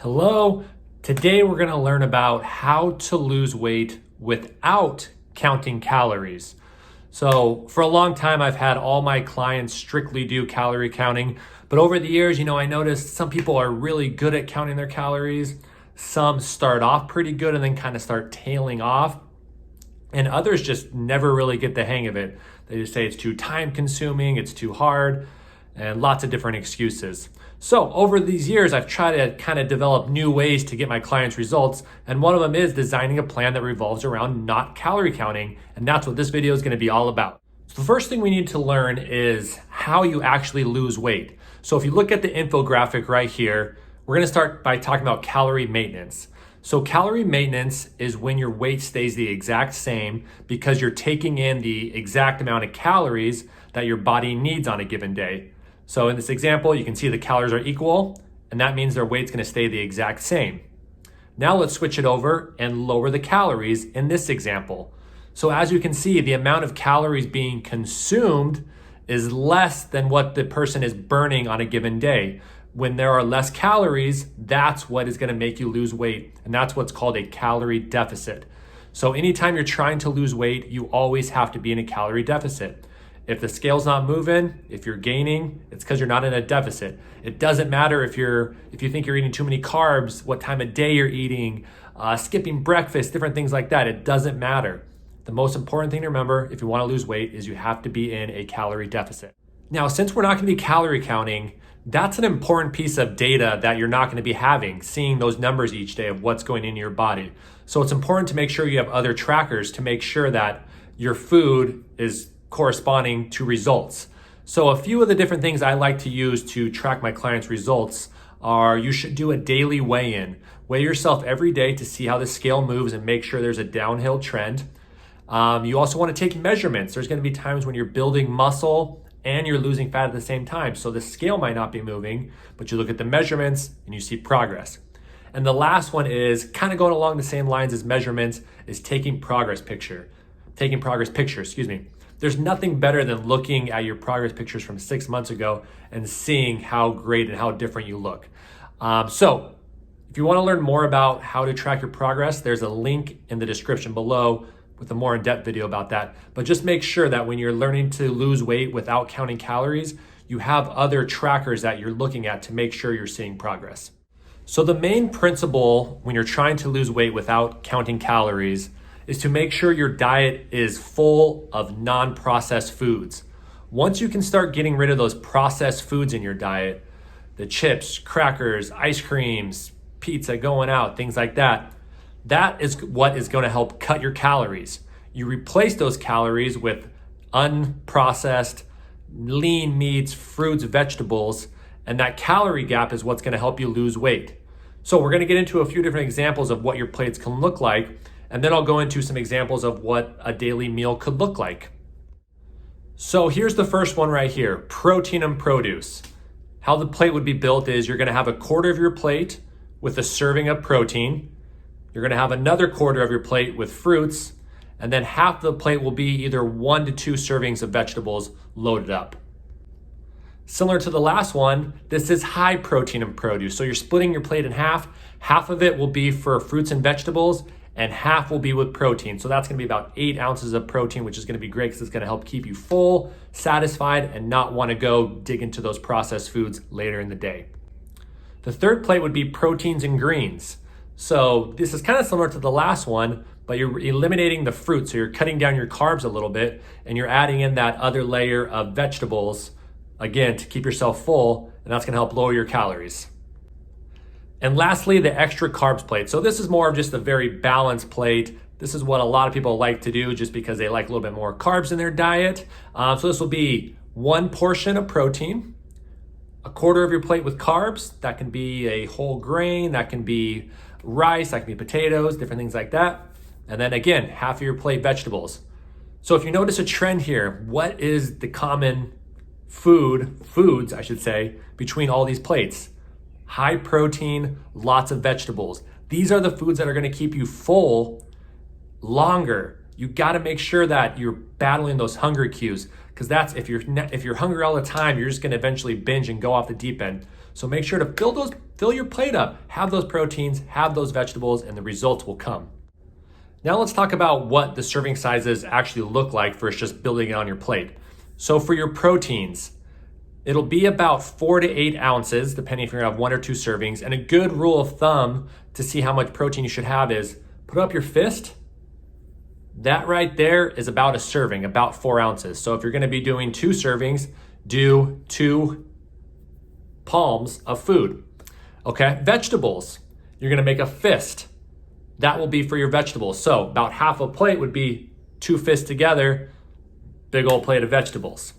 Hello, today we're going to learn about how to lose weight without counting calories. So for a long time, I've had all my clients strictly do calorie counting, but over the years, I noticed some people are really good at counting their calories. Some start off pretty good and then kind of start tailing off. And others just never really get the hang of it. They just say it's too time consuming, it's too hard, and lots of different excuses. So over these years, I've tried to kind of develop new ways to get my clients results. And one of them is designing a plan that revolves around not calorie counting. And that's what this video is going to be all about. So the first thing we need to learn is how you actually lose weight. So if you look at the infographic right here, we're going to start by talking about calorie maintenance. So calorie maintenance is when your weight stays the exact same because you're taking in the exact amount of calories that your body needs on a given day. So in this example, you can see the calories are equal, and that means their weight's gonna stay the exact same. Now let's switch it over and lower the calories in this example. So as you can see, the amount of calories being consumed is less than what the person is burning on a given day. When there are less calories, that's what is gonna make you lose weight, and that's what's called a calorie deficit. So anytime you're trying to lose weight, you always have to be in a calorie deficit. If the scale's not moving, if you're gaining, it's because you're not in a deficit. It doesn't matter if you think you're eating too many carbs, what time of day you're eating, skipping breakfast, different things like that. It doesn't matter. The most important thing to remember if you want to lose weight is you have to be in a calorie deficit. Now, since we're not going to be calorie counting, that's an important piece of data that you're not going to be having, seeing those numbers each day of what's going into your body. So it's important to make sure you have other trackers to make sure that your food is corresponding to results. So a few of the different things I like to use to track my clients' results are you should do a daily weigh-in. Weigh yourself every day to see how the scale moves and make sure there's a downhill trend. You also want to take measurements. There's going to be times when you're building muscle and you're losing fat at the same time. So the scale might not be moving, but you look at the measurements and you see progress. And the last one is kind of going along the same lines as measurements is taking progress pictures. There's nothing better than looking at your progress pictures from 6 months ago and seeing how great and how different you look. So if you want to learn more about how to track your progress, there's a link in the description below with a more in-depth video about that. But just make sure that when you're learning to lose weight without counting calories, you have other trackers that you're looking at to make sure you're seeing progress. So the main principle when you're trying to lose weight without counting calories is to make sure your diet is full of non-processed foods. Once you can start getting rid of those processed foods in your diet, the chips, crackers, ice creams, pizza going out, things like that, that is what is going to help cut your calories. You replace those calories with unprocessed, lean meats, fruits, vegetables, and that calorie gap is what's going to help you lose weight. So we're going to get into a few different examples of what your plates can look like, and then I'll go into some examples of what a daily meal could look like. So here's the first one right here, protein and produce. How the plate would be built is you're going to have a quarter of your plate with a serving of protein. You're going to have another quarter of your plate with fruits, and then half the plate will be either 1 to 2 servings of vegetables loaded up. Similar to the last one, this is high protein and produce. So you're splitting your plate in half. Half of it will be for fruits and vegetables, and half will be with protein. So that's gonna be about 8 ounces of protein, which is gonna be great because it's gonna help keep you full, satisfied, and not wanna go dig into those processed foods later in the day. The third plate would be proteins and greens. So this is kind of similar to the last one, but you're eliminating the fruit. So you're cutting down your carbs a little bit, and you're adding in that other layer of vegetables, again, to keep yourself full, and that's gonna help lower your calories. And lastly, the extra carbs plate. So this is more of just a very balanced plate. This is what a lot of people like to do just because they like a little bit more carbs in their diet. So this will be 1 portion of protein, a quarter of your plate with carbs. That can be a whole grain, that can be rice, that can be potatoes, different things like that. And then again, half of your plate vegetables. So if you notice a trend here, what is the common foods, between all these plates? High protein, lots of vegetables. These are the foods that are going to keep you full longer. You got to make sure that you're battling those hunger cues, because that's if you're hungry all the time, you're just going to eventually binge and go off the deep end. So make sure to fill your plate up, have those proteins, have those vegetables, and the results will come. Now let's talk about what the serving sizes actually look like for just building it on your plate. So for your proteins, it'll be about 4 to 8 ounces, depending if you're gonna have 1 or 2 servings. And a good rule of thumb to see how much protein you should have is put up your fist. That right there is about a serving, about 4 ounces. So if you're gonna be doing 2 servings, do 2 palms of food. Okay, vegetables, you're gonna make a fist. That will be for your vegetables. So about half a plate would be 2 fists together, big old plate of vegetables.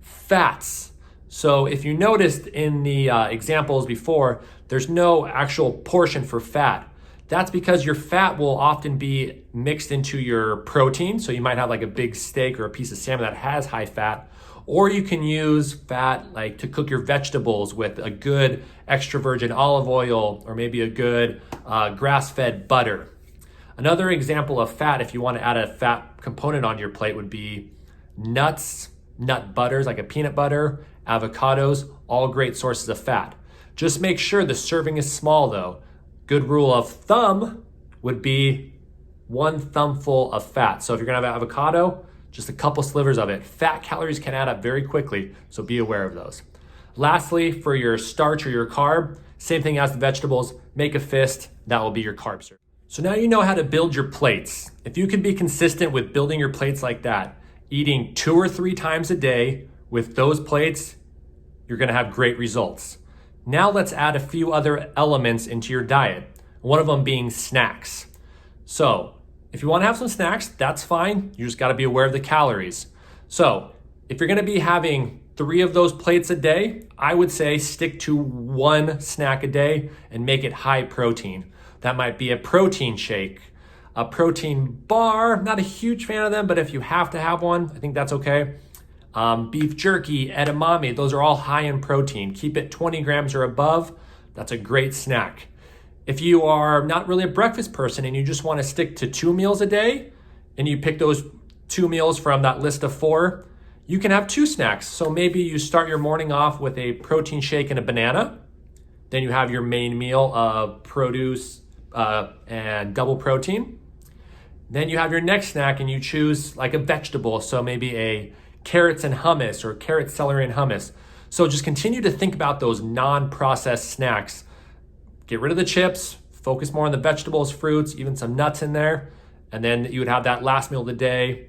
Fats. So if you noticed in the examples before, there's no actual portion for fat. That's because your fat will often be mixed into your protein. So you might have like a big steak or a piece of salmon that has high fat, or you can use fat like to cook your vegetables with a good extra virgin olive oil, or maybe a good grass-fed butter. Another example of fat, if you want to add a fat component on your plate, would be nuts, nut butters like a peanut butter, avocados, all great sources of fat. Just make sure the serving is small though. Good rule of thumb would be 1 thumbful of fat. So if you're gonna have an avocado, just a couple slivers of it. Fat calories can add up very quickly, so be aware of those. Lastly, for your starch or your carb, same thing as the vegetables, make a fist, that will be your carb serving. So now you know how to build your plates. If you can be consistent with building your plates like that, eating 2 or 3 times a day with those plates, you're gonna have great results. Now let's add a few other elements into your diet, one of them being snacks. So if you wanna have some snacks, that's fine. You just gotta be aware of the calories. So if you're gonna be having 3 of those plates a day, I would say stick to 1 snack a day and make it high protein. That might be a protein shake, a protein bar. Not a huge fan of them, but if you have to have one, I think that's okay. Beef jerky, edamame, those are all high in protein. Keep it 20 grams or above. That's a great snack. If you are not really a breakfast person and you just want to stick to 2 meals a day, and you pick those 2 meals from that list of 4, you can have 2 snacks. So maybe you start your morning off with a protein shake and a banana. Then you have your main meal of produce and double protein. Then you have your next snack and you choose like a vegetable. So maybe a carrots and hummus, or carrot, celery, and hummus. So just continue to think about those non-processed snacks. Get rid of the chips, focus more on the vegetables, fruits, even some nuts in there. And then you would have that last meal of the day,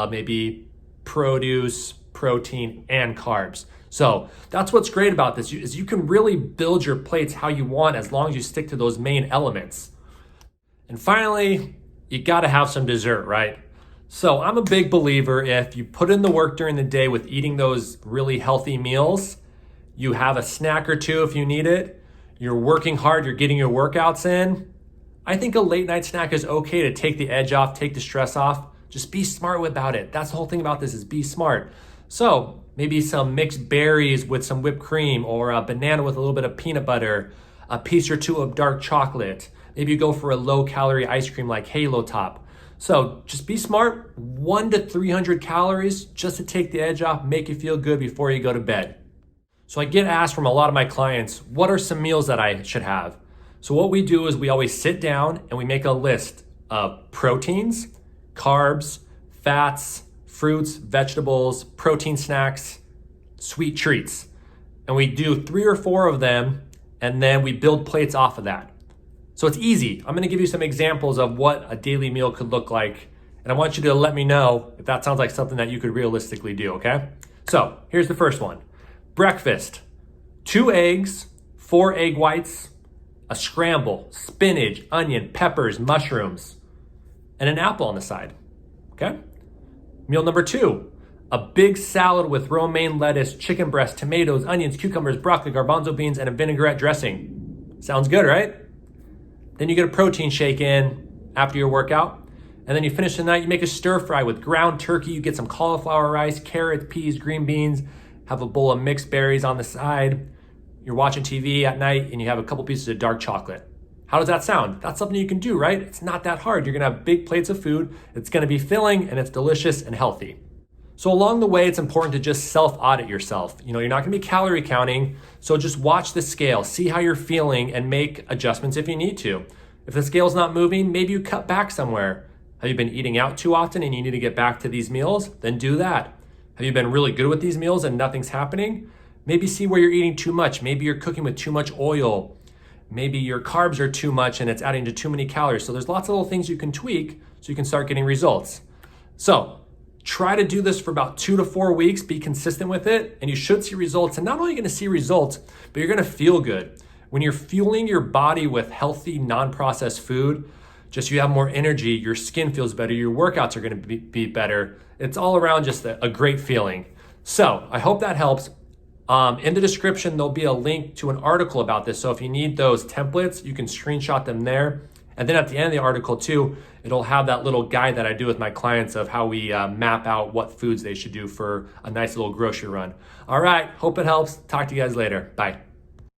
maybe produce, protein, and carbs. So that's what's great about this, is you can really build your plates how you want as long as you stick to those main elements. And finally, you gotta have some dessert, right? So I'm a big believer, if you put in the work during the day with eating those really healthy meals, you have a snack or 2 if you need it, you're working hard, you're getting your workouts in, I think a late night snack is okay to take the edge off, take the stress off. Just be smart about it. That's the whole thing about this, is be smart. So maybe some mixed berries with some whipped cream, or a banana with a little bit of peanut butter, a piece or 2 of dark chocolate. Maybe you go for a low calorie ice cream like Halo Top. So just be smart, 100 to 300 calories just to take the edge off, make you feel good before you go to bed. So I get asked from a lot of my clients, what are some meals that I should have? So what we do is we always sit down and we make a list of proteins, carbs, fats, fruits, vegetables, protein snacks, sweet treats. And we do 3 or 4 of them, and then we build plates off of that. So it's easy. I'm gonna give you some examples of what a daily meal could look like, and I want you to let me know if that sounds like something that you could realistically do, okay? So here's the first one. Breakfast, 2 eggs, 4 egg whites, a scramble, spinach, onion, peppers, mushrooms, and an apple on the side, okay? Meal number 2, a big salad with romaine lettuce, chicken breast, tomatoes, onions, cucumbers, broccoli, garbanzo beans, and a vinaigrette dressing. Sounds good, right? Then you get a protein shake in after your workout. And then you finish the night, you make a stir fry with ground turkey. You get some cauliflower rice, carrots, peas, green beans, have a bowl of mixed berries on the side. You're watching TV at night and you have a couple pieces of dark chocolate. How does that sound? That's something you can do, right? It's not that hard. You're gonna have big plates of food. It's gonna be filling and it's delicious and healthy. So along the way, it's important to just self-audit yourself. You're not gonna be calorie counting, so just watch the scale, see how you're feeling, and make adjustments if you need to. If the scale's not moving, maybe you cut back somewhere. Have you been eating out too often and you need to get back to these meals? Then do that. Have you been really good with these meals and nothing's happening? Maybe see where you're eating too much. Maybe you're cooking with too much oil. Maybe your carbs are too much and it's adding to too many calories. So there's lots of little things you can tweak so you can start getting results. So try to do this for about 2 to 4 weeks, be consistent with it, and you should see results. And not only are you gonna see results, but you're gonna feel good. When you're fueling your body with healthy, non-processed food, just you have more energy, your skin feels better, your workouts are gonna be better. It's all around just a great feeling. So I hope that helps. In the description, there'll be a link to an article about this. So if you need those templates, you can screenshot them there. And then at the end of the article too, it'll have that little guide that I do with my clients of how we map out what foods they should do for a nice little grocery run. All right, hope it helps. Talk to you guys later. Bye.